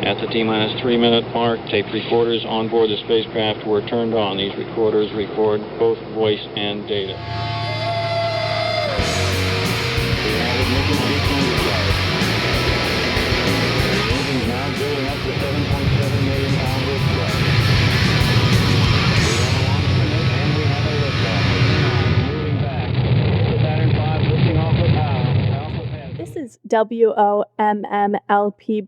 At the T-minus 3-minute mark, tape recorders on board the spacecraft were turned on. These recorders record both voice and data. Now building up to 7.7 million pounds of thrust. And we have a liftoff. Moving back. The Saturn V lifting off of power. This is WOMMLP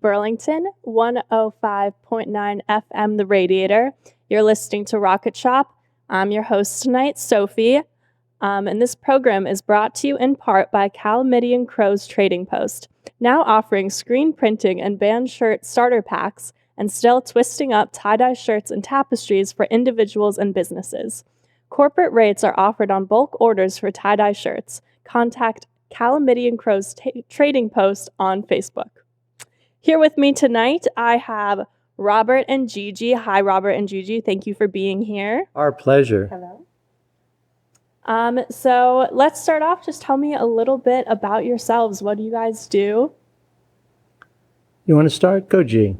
Burlington, 105.9 FM The Radiator. You're listening to Rocket Shop. I'm your host tonight, Sophie. And this program is brought to you in part by Calamidian Crow's Trading Post, now offering screen printing and band shirt starter packs and still twisting up tie-dye shirts and tapestries for individuals and businesses. Corporate rates are offered on bulk orders for tie-dye shirts. Contact Calamidian Crow's Trading Post on Facebook. Here with me tonight, I have Robert and Gigi. Hi, Robert and Gigi. Thank you for being here. Our pleasure. Hello. So let's start off. Just tell me a little bit about yourselves. What do you guys do? You want to start? Go, G.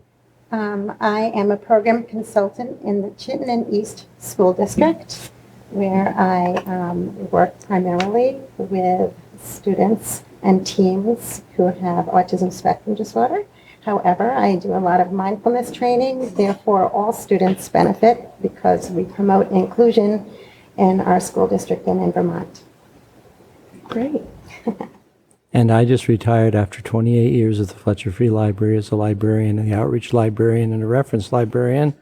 I am a program consultant in the Chittenden East School District, where I work primarily with students and teens who have autism spectrum disorder. However, I do a lot of mindfulness training. Therefore, all students benefit because we promote inclusion in our school district and in Vermont. Great. And I just retired after 28 years at the Fletcher Free Library as a librarian, the outreach librarian, and a reference librarian.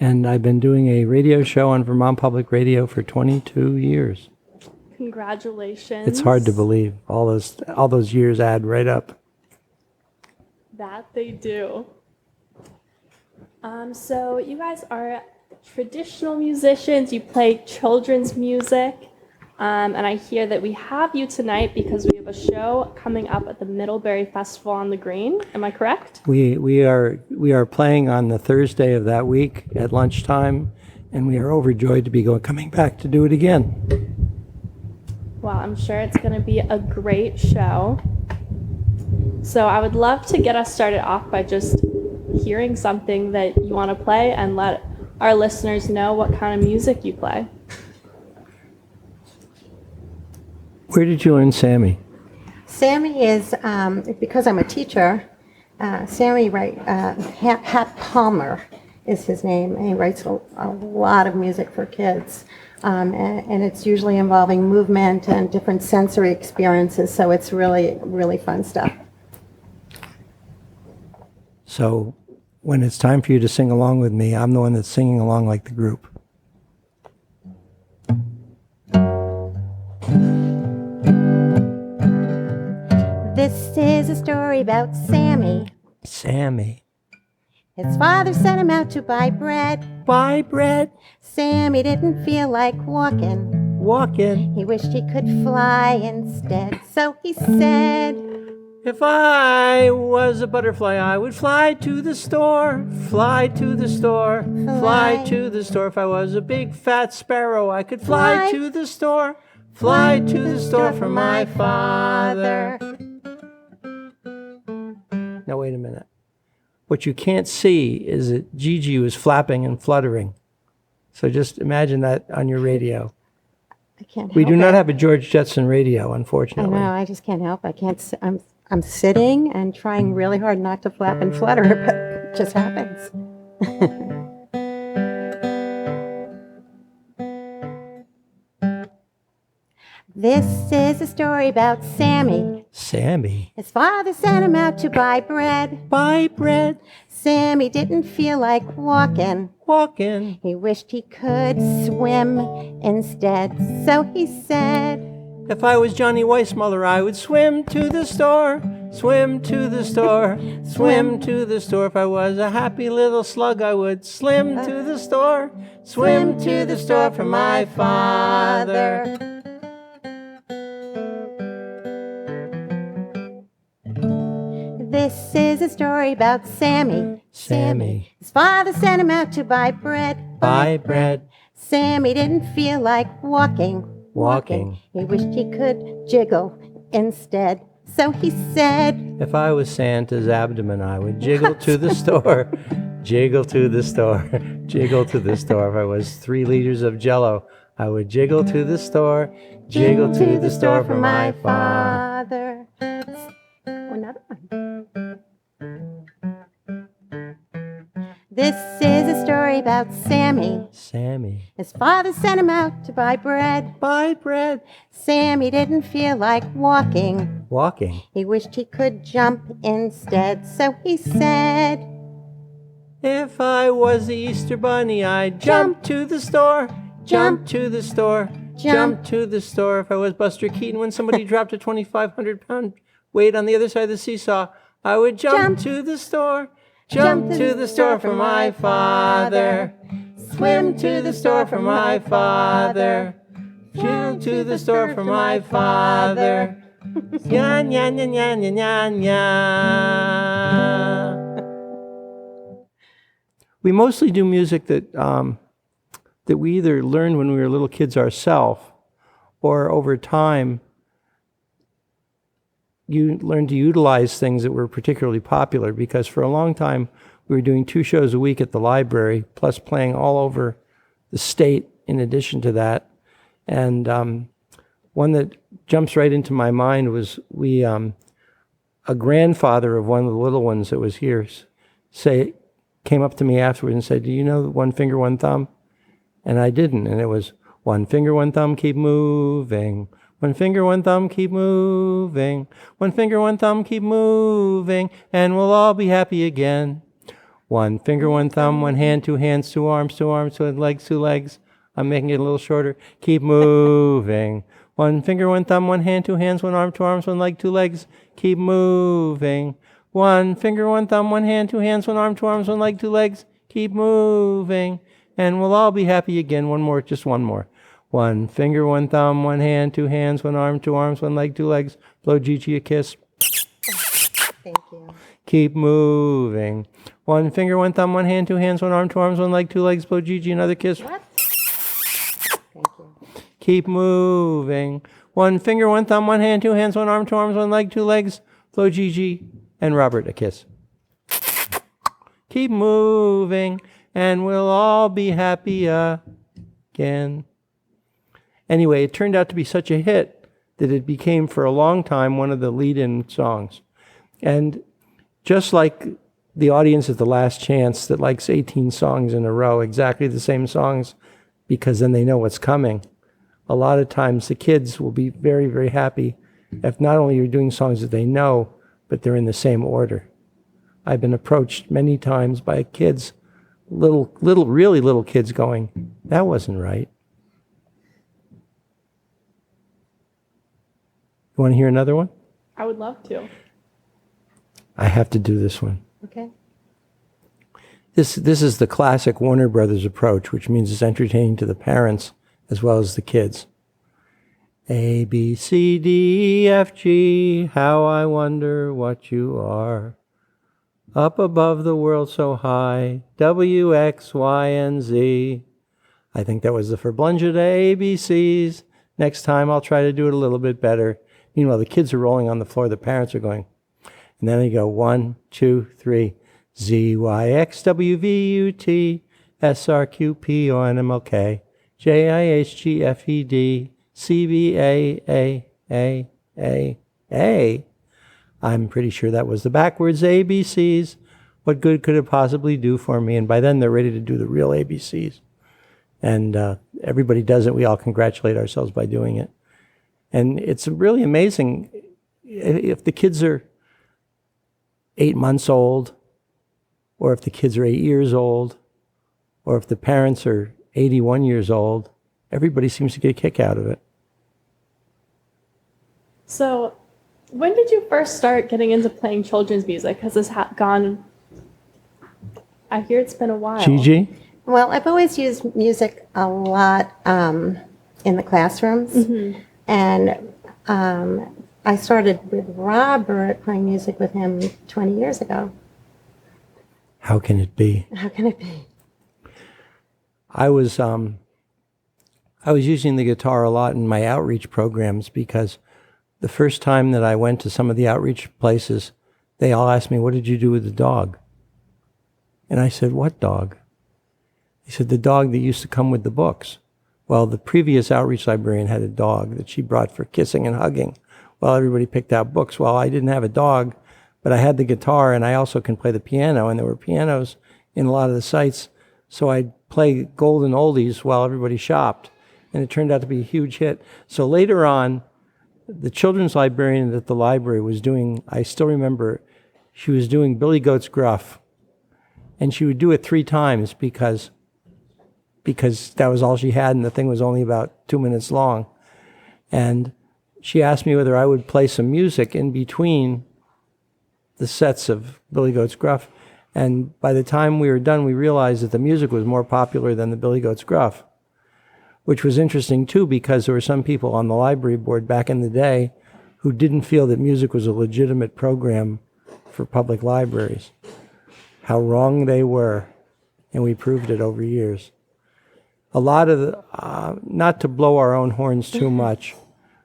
And I've been doing a radio show on Vermont Public Radio for 22 years. Congratulations. It's hard to believe. All those years add right up. That they do. So you guys are traditional musicians. You play children's music. And I hear that we have you tonight because we have a show coming up at the Middlebury Festival on the Green. Am I correct? We are playing on the Thursday of that week at lunchtime, and we are overjoyed to be coming back to do it again. Well, I'm sure it's going to be a great show. So I would love to get us started off by just hearing something that you want to play and let our listeners know what kind of music you play. Where did you learn Sammy? Sammy is, because I'm a teacher, Sammy Hat Palmer is his name, and he writes a lot of music for kids. And it's usually involving movement and different sensory experiences, so it's really, really fun stuff. So when it's time for you to sing along with me, I'm the one that's singing along like the group. This is a story about Sammy. Sammy. His father sent him out to buy bread. Buy bread. Sammy didn't feel like walking. Walking. He wished he could fly instead. So he said, if I was a butterfly, I would fly to the store. Fly to the store. Fly to the store. If I was a big fat sparrow, I could fly to the store. Fly to the store for my father. Now wait a minute. What you can't see is that Gigi was flapping and fluttering. So just imagine that on your radio. I can't help We do it. not have a George Jetson radio, I unfortunately. know, I just can't help. I can't. I'm sitting and trying really hard not to flap and flutter, but it just happens. This is a story about Sammy. Sammy. His father sent him out to buy bread. Buy bread. Sammy didn't feel like walking. Walking. He wished he could swim instead. So he said, if I was Johnny Weissmuller, I would swim to the store. Swim to the store. Swim to the store. If I was a happy little slug, I would swim to the store. Swim to the store for my father. This is a story about Sammy. Sammy. His father sent him out to buy bread. Buy bread. Sammy didn't feel like walking. Walking. He wished he could jiggle instead. So he said, If I was Santa's abdomen, I would jiggle to the store. Jiggle to the store. Jiggle to the store. If I was 3 liters of Jell-O, I would jiggle to the store. Jiggle to the store for my father. Another one. This is a story about Sammy. Sammy. His father sent him out to buy bread. Buy bread. Sammy didn't feel like walking. Walking. He wished he could jump instead. So he said, If I was the Easter Bunny, I'd jump to the store. Jump to the store. Jump to the store. If I was Buster Keaton, when somebody dropped a 2,500-pound weight on the other side of the seesaw, I would jump to the store. Jump to the store for my father. Swim to the store for my father. Jump to the store for my father. Nya, nya, nya, nya, nya, nya, nya. We mostly do music that we either learned when we were little kids ourselves, or over time you learn to utilize things that were particularly popular, because for a long time we were doing 2 shows a week at the library, plus playing all over the state in addition to that. And one that jumps right into my mind was a grandfather of one of the little ones that was here came up to me afterwards and said, do you know One Finger, One Thumb? And I didn't. And it was, 1 finger, 1 thumb, keep moving. 1 finger, 1 thumb, keep moving. 1 finger, 1 thumb, keep moving. And we'll all be happy again. 1 finger, 1 thumb, 1 hand, 2 hands, 2 arms, 2 arms, 2 legs, 2 legs. I'm making it a little shorter. Keep moving. 1 finger, 1 thumb, 1 hand, 2 hands, 1 arm, 2 arms, 1 leg, 2 legs. Keep moving. 1 finger, 1 thumb, 1 hand, 2 hands, 1 arm, 2 arms, 1 leg, 2 legs. Keep moving. And we'll all be happy again. One more, just one more. 1 finger, 1 thumb, 1 hand, 2 hands, 1 arm, 2 arms, 1 leg, 2 legs. Blow Gigi a kiss. thank you. Keep moving. 1 finger, 1 thumb, 1 hand, 2 hands, 1 arm, 2 arms, 1 leg, 2 legs. Blow Gigi another kiss. What? Thank you. Keep moving. 1 finger, 1 thumb, 1 hand, 2 hands, 1 arm, 2 arms, 1 leg, 2 legs. Blow Gigi and Robert a kiss. Keep moving, and we'll all be happy again. Anyway, it turned out to be such a hit that it became for a long time one of the lead-in songs. And just like the audience at the Last Chance that likes 18 songs in a row, exactly the same songs, because then they know what's coming, a lot of times the kids will be very, very happy if not only you're doing songs that they know, but they're in the same order. I've been approached many times by kids, really little kids going, that wasn't right. You want to hear another one? I would love to. I have to do this one. Okay. This is the classic Warner Brothers approach, which means it's entertaining to the parents as well as the kids. A, B, C, D, E, F, G, how I wonder what you are. Up above the world so high, W, X, Y, and Z. I think that was the Verblungete ABCs. Next time I'll try to do it a little bit better. Meanwhile, the kids are rolling on the floor, the parents are going. And then they go 1, 2, 3, Z, Y, X, W, V, U, T, S, R, Q, P, O, N, M, L, K, J, I, H, G, F, E, D, C, B, A. I'm pretty sure that was the backwards ABCs. What good could it possibly do for me? And by then they're ready to do the real ABCs. And everybody does it. We all congratulate ourselves by doing it. And it's really amazing if the kids are 8 months old, or if the kids are 8 years old, or if the parents are 81 years old, everybody seems to get a kick out of it. So, when did you first start getting into playing children's music? Has this gone... I hear it's been a while. Gigi? Well, I've always used music a lot in the classrooms. Mm-hmm. And I started with Robert playing music with him 20 years ago. How can it be? How can it be? I was using the guitar a lot in my outreach programs because the first time that I went to some of the outreach places, they all asked me, "What did you do with the dog?" And I said, "What dog?" He said, "The dog that used to come with the books." Well, the previous outreach librarian had a dog that she brought for kissing and hugging while everybody picked out books. Well, I didn't have a dog, but I had the guitar, and I also can play the piano, and there were pianos in a lot of the sites, so I'd play golden oldies while everybody shopped, and it turned out to be a huge hit. So later on, the children's librarian at the library was doing, I still remember, she was doing Billy Goat's Gruff, and she would do it 3 times because that was all she had, and the thing was only about 2 minutes long. And she asked me whether I would play some music in between the sets of Billy Goat's Gruff. And by the time we were done, we realized that the music was more popular than the Billy Goat's Gruff, which was interesting too, because there were some people on the library board back in the day who didn't feel that music was a legitimate program for public libraries. How wrong they were, and we proved it over years. A lot of the, not to blow our own horns too much,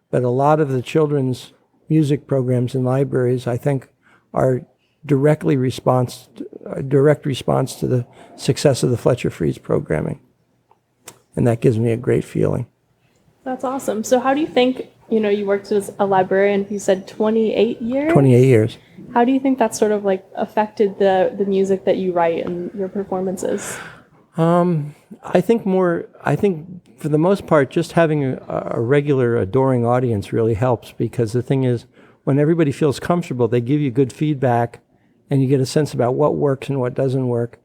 but a lot of the children's music programs in libraries, I think, are direct response to the success of the Fletcher Freeze programming. And that gives me a great feeling. That's awesome. So how do you think, you worked as a librarian, you said 28 years? 28 years. How do you think that sort of affected the music that you write and your performances? I think for the most part, just having a regular adoring audience really helps, because the thing is, when everybody feels comfortable, they give you good feedback, and you get a sense about what works and what doesn't work.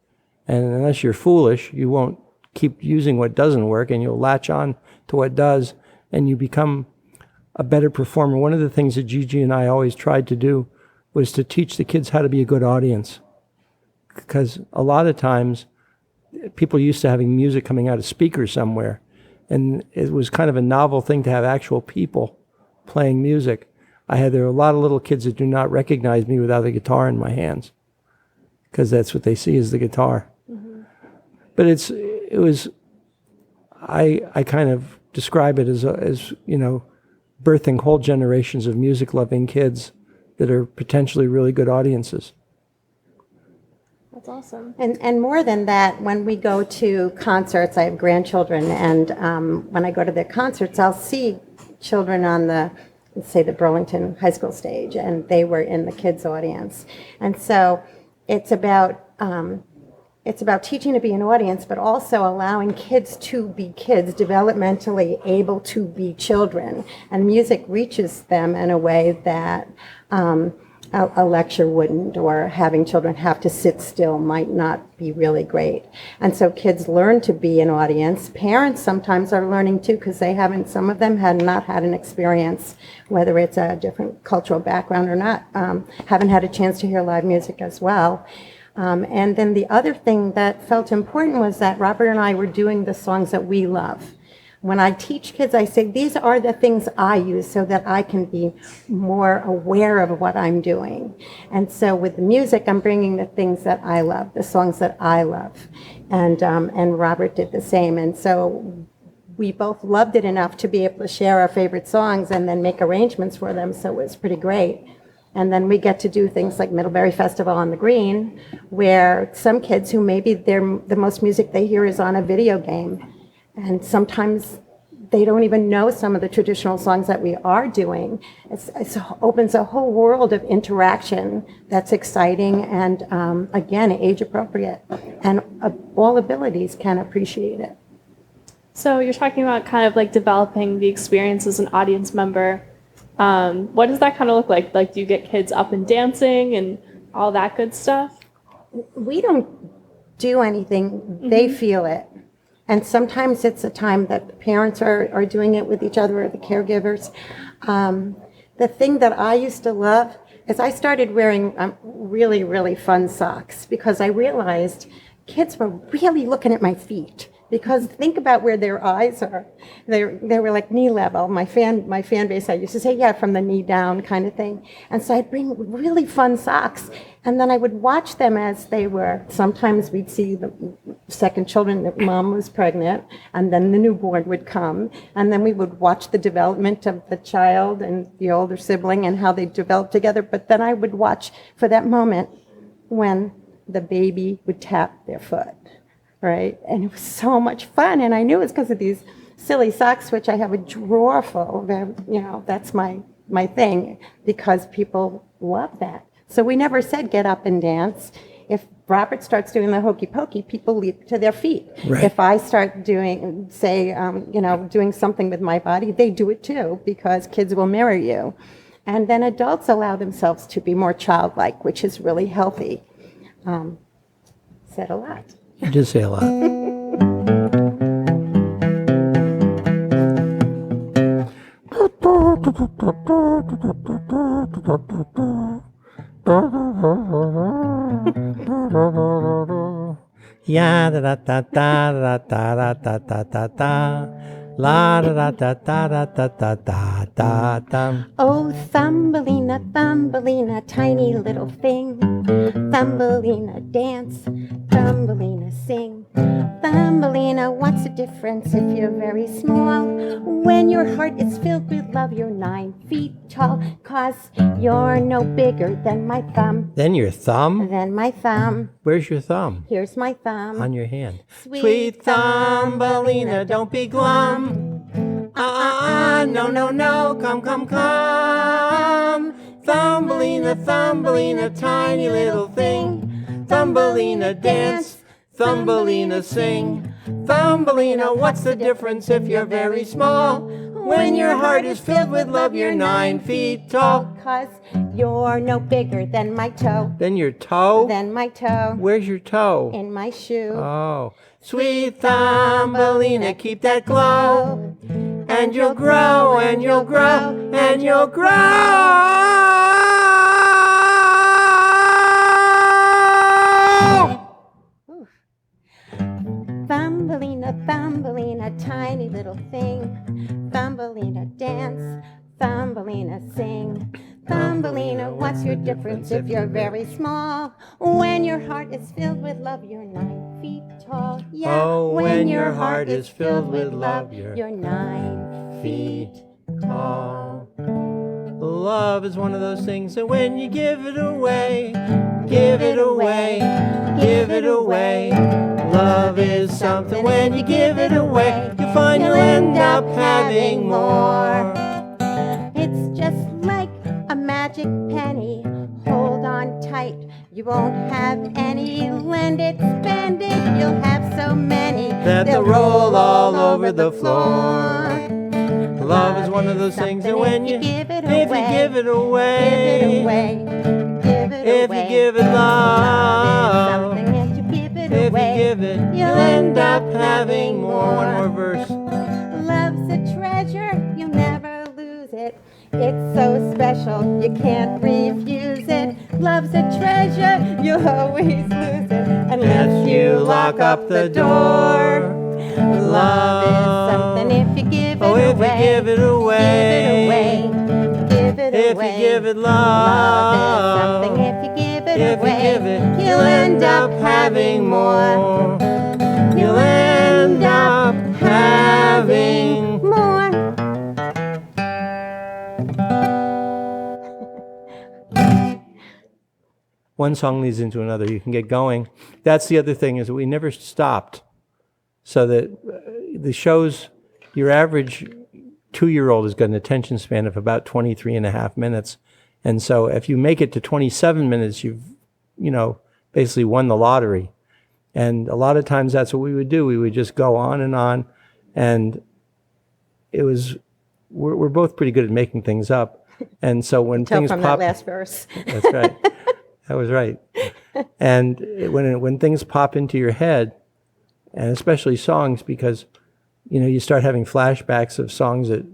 And unless you're foolish, you won't keep using what doesn't work, and you'll latch on to what does, and you become a better performer. One of the things that Gigi and I always tried to do was to teach the kids how to be a good audience, because a lot of times people are used to having music coming out of speakers somewhere, and it was kind of a novel thing to have actual people playing music. There are a lot of little kids that do not recognize me without a guitar in my hands, because that's what they see is the guitar. Mm-hmm. But I kind of describe it as birthing whole generations of music-loving kids that are potentially really good audiences. That's awesome. And more than that, when we go to concerts, I have grandchildren, and when I go to their concerts, I'll see children on let's say the Burlington High School stage, and they were in the kids' audience. And so it's about teaching to be an audience, but also allowing kids to be kids, developmentally able to be children. And music reaches them in a way that a lecture wouldn't, or having children have to sit still might not be really great. And so kids learn to be an audience. Parents sometimes are learning too, because some of them had not had an experience, whether it's a different cultural background or not, haven't had a chance to hear live music as well. And then the other thing that felt important was that Robert and I were doing the songs that we love. When I teach kids, I say, these are the things I use so that I can be more aware of what I'm doing. And so with the music, I'm bringing the things that I love, the songs that I love. And Robert did the same. And so we both loved it enough to be able to share our favorite songs and then make arrangements for them. So it was pretty great. And then we get to do things like Middlebury Festival on the Green, where some kids who maybe the most music they hear is on a video game. And sometimes they don't even know some of the traditional songs that we are doing. It opens a whole world of interaction that's exciting and, again, age appropriate. And all abilities can appreciate it. So you're talking about kind of developing the experience as an audience member. What does that kind of look like? Do you get kids up and dancing and all that good stuff? We don't do anything. Mm-hmm. They feel it. And sometimes it's a time that the parents are doing it with each other or the caregivers. The thing that I used to love is I started wearing really, really fun socks, because I realized kids were really looking at my feet. because think about where their eyes are. They were like knee level. My fan base, I used to say, yeah, from the knee down kind of thing. And so I'd bring really fun socks. And then I would watch them as they were. Sometimes we'd see the second children, that mom was pregnant, and then the newborn would come. And then we would watch the development of the child and the older sibling and how they developed together. But then I would watch for that moment when the baby would tap their foot, right? And it was so much fun. And I knew it was because of these silly socks, which I have a drawer full. That's my thing, because people love that. So we never said get up and dance. If Robert starts doing the hokey pokey, people leap to their feet. Right. If I start doing, doing something with my body, they do it too, because kids will mirror you. And then adults allow themselves to be more childlike, which is really healthy. Said a lot. You did say a lot. Ya da da da da da da da da da da. La da da da da da da da da da da. Oh, Thumbelina, Thumbelina, tiny little thing. Thumbelina, dance. Thumbelina, sing. Thumbelina, what's the difference if you're very small? When your heart is filled with love, you're 9 feet tall. 'Cause you're no bigger than my thumb. Then your thumb? Than my thumb. Where's your thumb? Here's my thumb. On your hand. Sweet Thumbelina, don't be glum. No, no, no, come, come, come. Thumbelina, Thumbelina, tiny little thing. Thumbelina, dance. Thumbelina, sing. Thumbelina, what's the difference if you're very small? When your heart is filled with love, you're 9 feet tall. 'Cause you're no bigger than my toe. Then your toe? Than my toe. Where's your toe? In my shoe. Oh. Sweet Thumbelina, keep that glow. And you'll grow, and you'll grow, and you'll grow. Thumbelina, Thumbelina, tiny little thing. Thumbelina, dance. Thumbelina, sing. Thumbelina, what's your difference if you're very small? When your heart is filled with love, you're 9 feet tall. Yeah, Oh, when your heart is filled with love, you're 9 feet tall. Love is one of those things that when you give it away, give it away, give it away. Love is something when you give it away, you find you'll end up having more. It's just like a magic penny. Hold on tight. You won't have any. Lend it, spend it. You'll have so many That they'll roll all over the floor. Love is one of those things that when you give it if away, you give it away, give it away, give it if away. you give it love, Something if you give it if away, you give it, you'll end up having more. One more verse. Love's a treasure, you'll never lose it. It's so special, you can't refuse it. Love's a treasure, you'll always lose it unless you lock up the door. Love is something if you give it Oh, if away. you give it away, Give it if away. you give it Love is love, something if you give it if away. you give it, You'll end up having more. You'll end up having more. One song leads into another. You can get going. That's the other thing, is that we never stopped. So that the shows, your average 2-year-old has got an attention span of about 23 and a half minutes. And so if you make it to 27 minutes, you've, basically won the lottery. And a lot of times that's what we would do. We would just go on. And it was, we're both pretty good at making things up. And so when Tell things from pop, that last verse. that's right. That was right. And when things pop into your head, and especially songs, because, you start having flashbacks of songs that,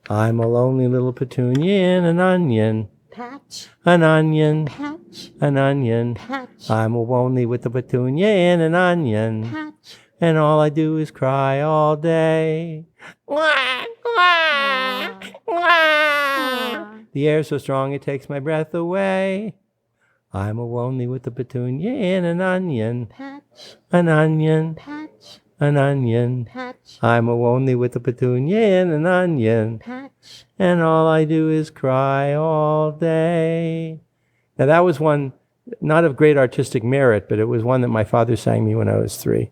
I'm a lonely little petunia in an onion, Patch, an onion, patch, an onion. patch, I'm lonely with the petunia in an onion. patch. and all I do is cry all day. Wah, wah, wah. The air's so strong it takes my breath away. I'm a lonely with a petunia and an onion. Patch, An onion, patch, an onion. patch, I'm a lonely with a petunia and an onion. patch. And all I do is cry all day. Now that was one, not of great artistic merit, but it was one that my father sang me when I was 3.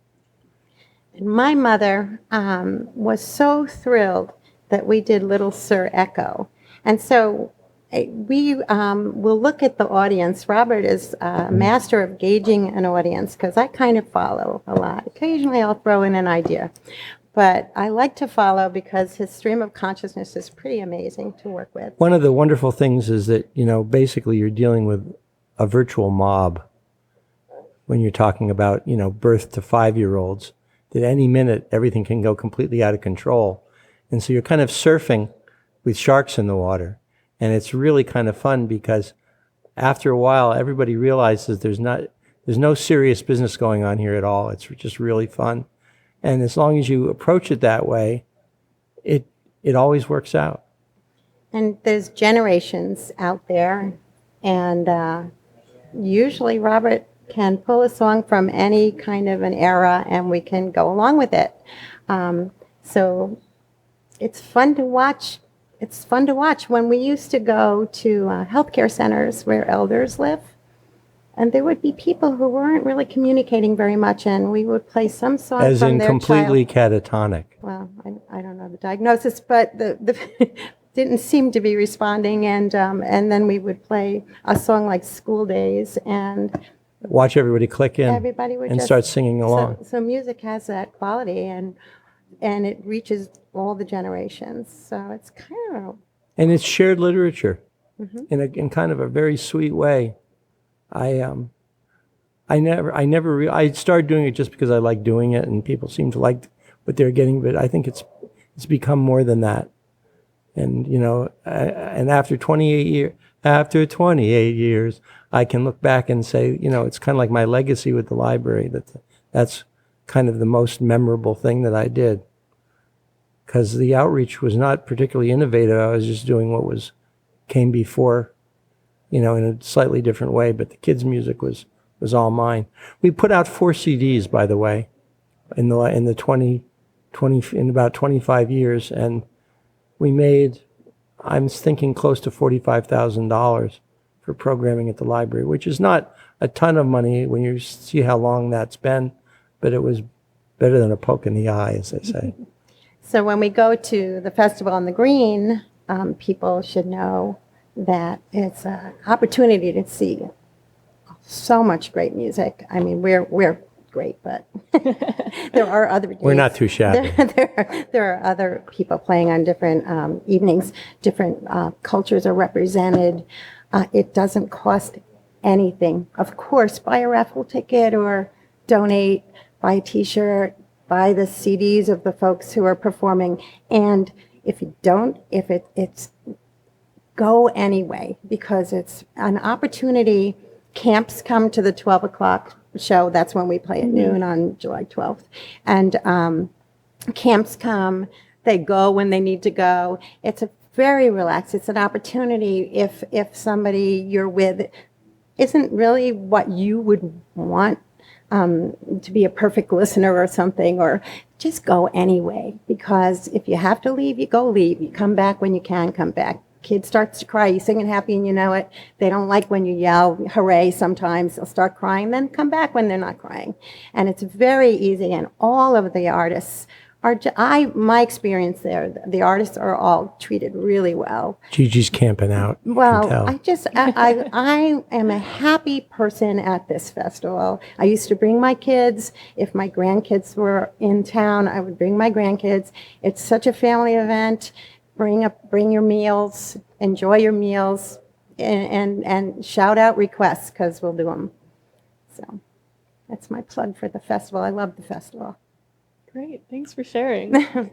And my mother was so thrilled that we did Little Sir Echo. And so we will look at the audience. Robert is a master of gauging an audience because I kind of follow a lot. Occasionally I'll throw in an idea. But I like to follow because his stream of consciousness is pretty amazing to work with. One of the wonderful things is that, basically you're dealing with a virtual mob when you're talking about, birth to 5-year-olds, that any minute everything can go completely out of control. And so you're kind of surfing with sharks in the water. And it's really kind of fun because after a while, everybody realizes there's no serious business going on here at all. It's just really fun. And as long as you approach it that way, it always works out. And there's generations out there. And usually Robert can pull a song from any kind of an era and we can go along with it. So it's fun to watch. It's fun to watch. When we used to go to healthcare centers where elders live, and there would be people who weren't really communicating very much, and we would play some song As from in their completely child. catatonic. Well, I don't know the diagnosis, but the didn't seem to be responding, and then we would play a song like School Days, and Watch everybody click in everybody would and just start singing along. So music has that quality, and it reaches all the generations. So it's kind of And it's shared literature in kind of a very sweet way. I started doing it just because I like doing it, and people seem to like what they're getting. But I think it's become more than that. And and after 28 years, I can look back and say, it's kind of like my legacy with the library. That's kind of the most memorable thing that I did. Because the outreach was not particularly innovative. I was just doing what came before, in a slightly different way. But the kids' music was all mine. We put out 4 CDs, by the way, in about 25 years, and we made, I'm thinking, close to $45,000 for programming at the library, which is not a ton of money when you see how long that's been, but it was better than a poke in the eye, as they say. So when we go to the Festival on the Green, people should know that it's an opportunity to see so much great music. I mean, we're great, but there are other. We're not too shabby. There are other people playing on different evenings. Different cultures are represented. It doesn't cost anything. Of course, buy a raffle ticket or donate, buy a T-shirt, buy the CDs of the folks who are performing. And if you don't, it's go anyway, because it's an opportunity. Camps come to the 12 o'clock show. That's when we play at noon on July 12th. And camps come, they go when they need to go. It's a very relaxed. It's an opportunity if somebody you're with isn't really what you would want to be a perfect listener or something, or just go anyway, because if you have to leave, you go leave. You come back when you can come back. Kid starts to cry, you singing happy and you know it. They don't like when you yell hooray sometimes. They'll start crying, then come back when they're not crying. And it's very easy, and all of the artists are, my experience there, the artists are all treated really well. Gigi's camping out. Well, I I am a happy person at this festival. I used to bring my kids. If my grandkids were in town, I would bring my grandkids. It's such a family event. Bring your meals, enjoy your meals, and shout out requests, because we'll do them. So that's my plug for the festival. I love the festival. Great, thanks for sharing.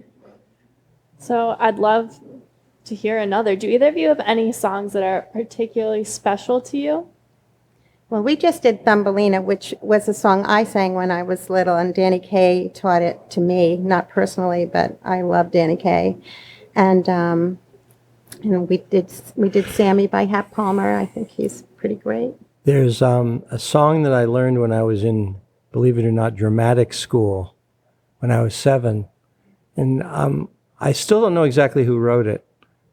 So I'd love to hear another. Do either of you have any songs that are particularly special to you? Well, we just did Thumbelina, which was a song I sang when I was little, and Danny Kaye taught it to me, not personally, but I love Danny Kaye. And we did Sammy by Hap Palmer. I think he's pretty great. There's a song that I learned when I was in, believe it or not, dramatic school when I was 7. And I still don't know exactly who wrote it,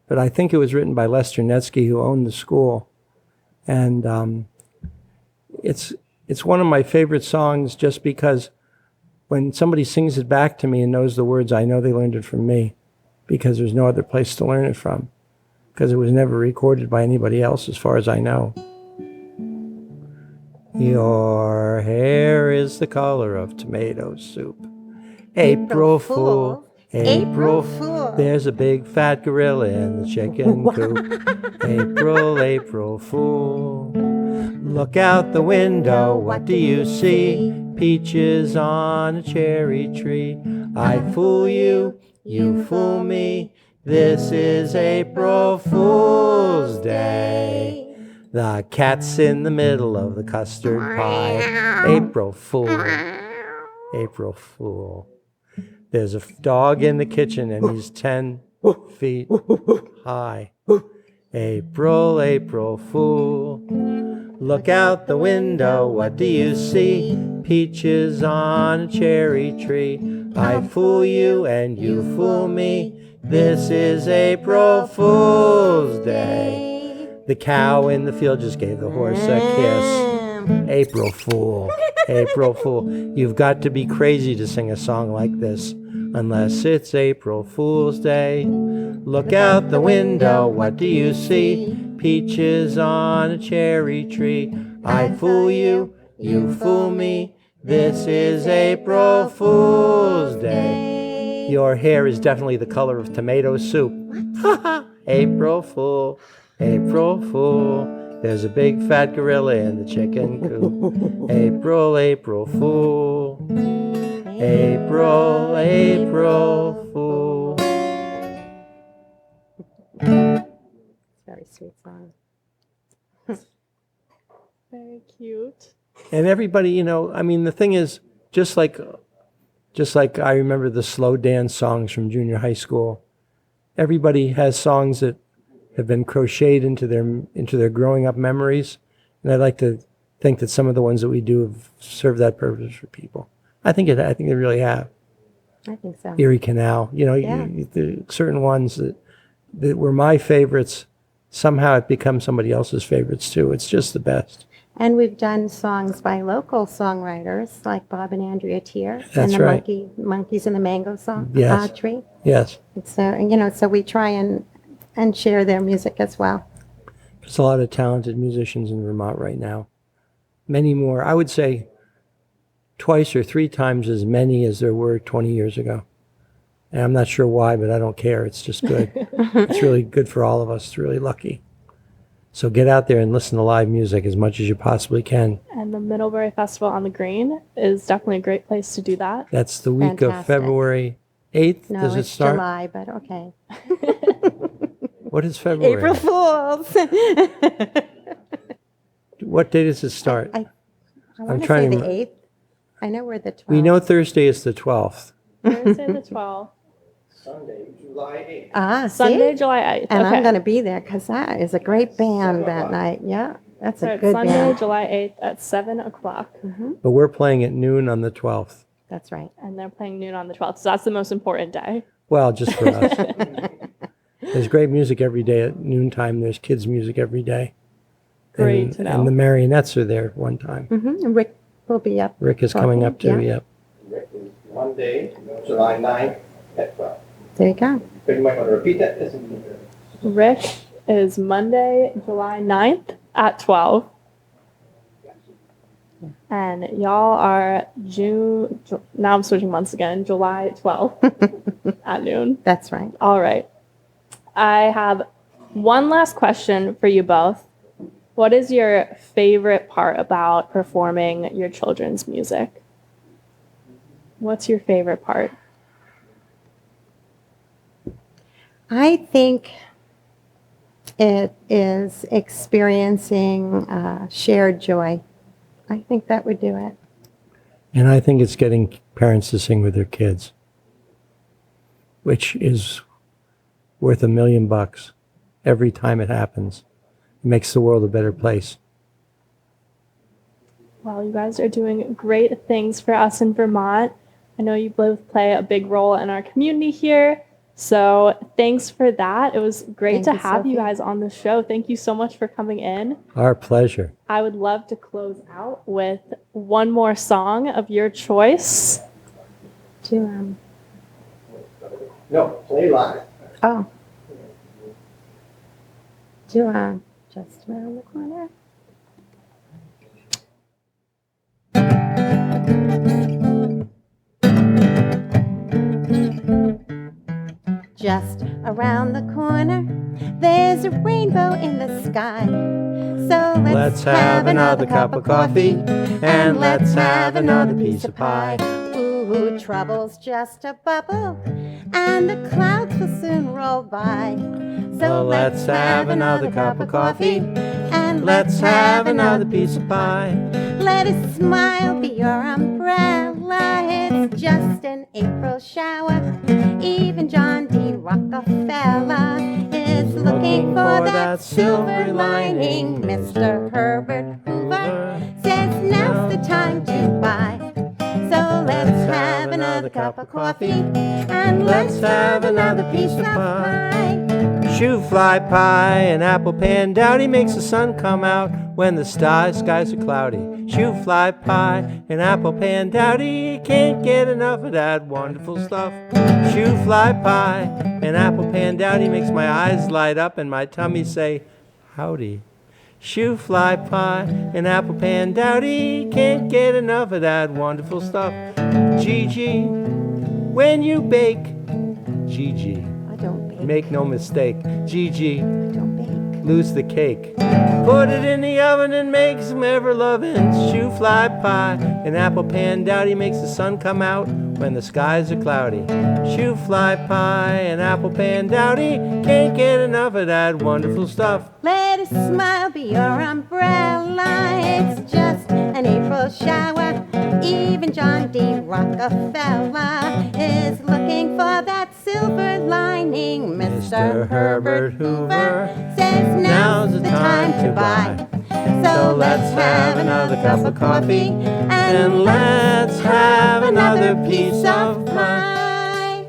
but I think it was written by Lester Netsky, who owned the school. And it's one of my favorite songs just because when somebody sings it back to me and knows the words, I know they learned it from me because there's no other place to learn it from because it was never recorded by anybody else as far as I know. Your hair is the color of tomato soup. April Fool, April Fool. There's a big fat gorilla in the chicken coop. April Fool. Look out the window, what do you see? Peaches on a cherry tree. I fool you, you fool me. This is April Fool's Day. The cat's in the middle of the custard pie. April Fool, April Fool. There's a dog in the kitchen and he's 10 feet high. April Fool. Look out the window, what do you see? Peaches on a cherry tree. I fool you and you fool me. This is April Fool's Day. The cow in the field just gave the horse a kiss. April Fool, April Fool. You've got to be crazy to sing a song like this, unless it's April Fool's Day. Look out the window, what do you see? Peaches on a cherry tree. I fool you, you fool me. This is April Fool's Day. Your hair is definitely the color of tomato soup. April Fool, April Fool. There's a big fat gorilla in the chicken coop. April Fool. April Fool. Very sweet song. Very cute. And everybody, you know, I mean, the thing is, just like I remember the slow dance songs from junior high school, everybody has songs that have been crocheted into their growing up memories. And I'd like to think that some of the ones that we do have served that purpose for people. I think they really have. I think so. Erie Canal, you know, Yeah. the certain ones that were my favorites, somehow it becomes somebody else's favorites too. It's just the best. And we've done songs by local songwriters like Bob and Andrea Tier and That's the right. Monkeys and the Mango song, Yes. Tree. Yes. So we try and share their music as well. There's a lot of talented musicians in Vermont right now. Many more. I would say twice or 3 times as many as there were 20 years ago. And I'm not sure why, but I don't care. It's just good. It's really good for all of us. It's really lucky. So get out there and listen to live music as much as you possibly can. And the Middlebury Festival on the Green is definitely a great place to do that. That's the week of Fantastic. February 8th. No, Does it it's start? July, but okay. What is February? April Fools. What day does it start? I want to trying say to the 8th. I know we're the 12th. We know Thursday is the 12th. Thursday the 12th. Ah, Sunday, see? July 8th. And okay. I'm going to be there because that is a great band that night. Yeah, that's So a it's good Sunday, band. July 8th at 7 o'clock. But we're playing at noon on the 12th. That's right. And they're playing noon on the 12th. So that's the most important day. Well, just for us. There's great music every day at noontime. There's kids' music every day. Great to know. And the Marionettes are there one time. And Rick will be up. Rick is coming up too, Yeah. yep. Monday, July 9th at 12. There you go. So you might want to repeat that. Rick is Monday, July 9th at 12. And y'all are now I'm switching months again, July 12th at noon. That's right. All right. I have one last question for you both. What is your favorite part about performing your children's music? What's your favorite part? I think it is experiencing shared joy. I think that would do it. And I think it's getting parents to sing with their kids, which is worth $1 million every time it happens. It makes the world a better place. Well, you guys are doing great things for us in Vermont. I know you both play a big role in our community here. So thanks for that. It was great Thank to you, have you Sophie. guys on the show. Thank you so much for coming in. Our pleasure. I would love to close out with one more song of your choice. To, No, play live. oh. To, just around the corner. Just around the corner, there's a rainbow in the sky. So Let's have another cup of coffee, and let's have another piece of pie. Ooh, trouble's just a bubble, and the clouds will soon roll by. So let's have another cup of coffee, and let's have another piece of pie. Let a smile be your umbrella. It's just an April shower. Even John D. Rockefeller is looking for that silver lining. Mr. Herbert Hoover says now's the time to buy. So let's have another cup of coffee, and let's have another piece of pie. Shoe fly pie and apple pan dowdy makes the sun come out when the skies are cloudy. Shoe fly pie and apple pan dowdy, can't get enough of that wonderful stuff. Shoe fly pie and apple pan dowdy makes my eyes light up and my tummy say, howdy. Shoe fly pie and apple pan dowdy, can't get enough of that wonderful stuff. Gigi, when you bake, Gigi, I don't bake. make no mistake, Gigi, I don't bake. lose the cake. Put it in the oven and make some ever-loving shoe fly pie. An apple pan dowdy makes the sun come out when the skies are cloudy. Shoe fly pie and apple pan dowdy, can't get enough of that wonderful stuff. Let a smile be your umbrella. It's just an April shower. Even John D. Rockefeller is looking for that silver lining. Mr. Herbert Hoover says now's the time to buy. So let's have another cup of coffee, and let's have another piece of pie.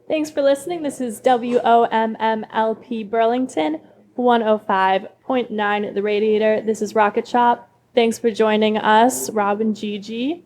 Thanks for listening. This is WOMMLP Burlington, 105.9 The Radiator. This is Rocket Shop. Thanks for joining us, Rob and Gigi.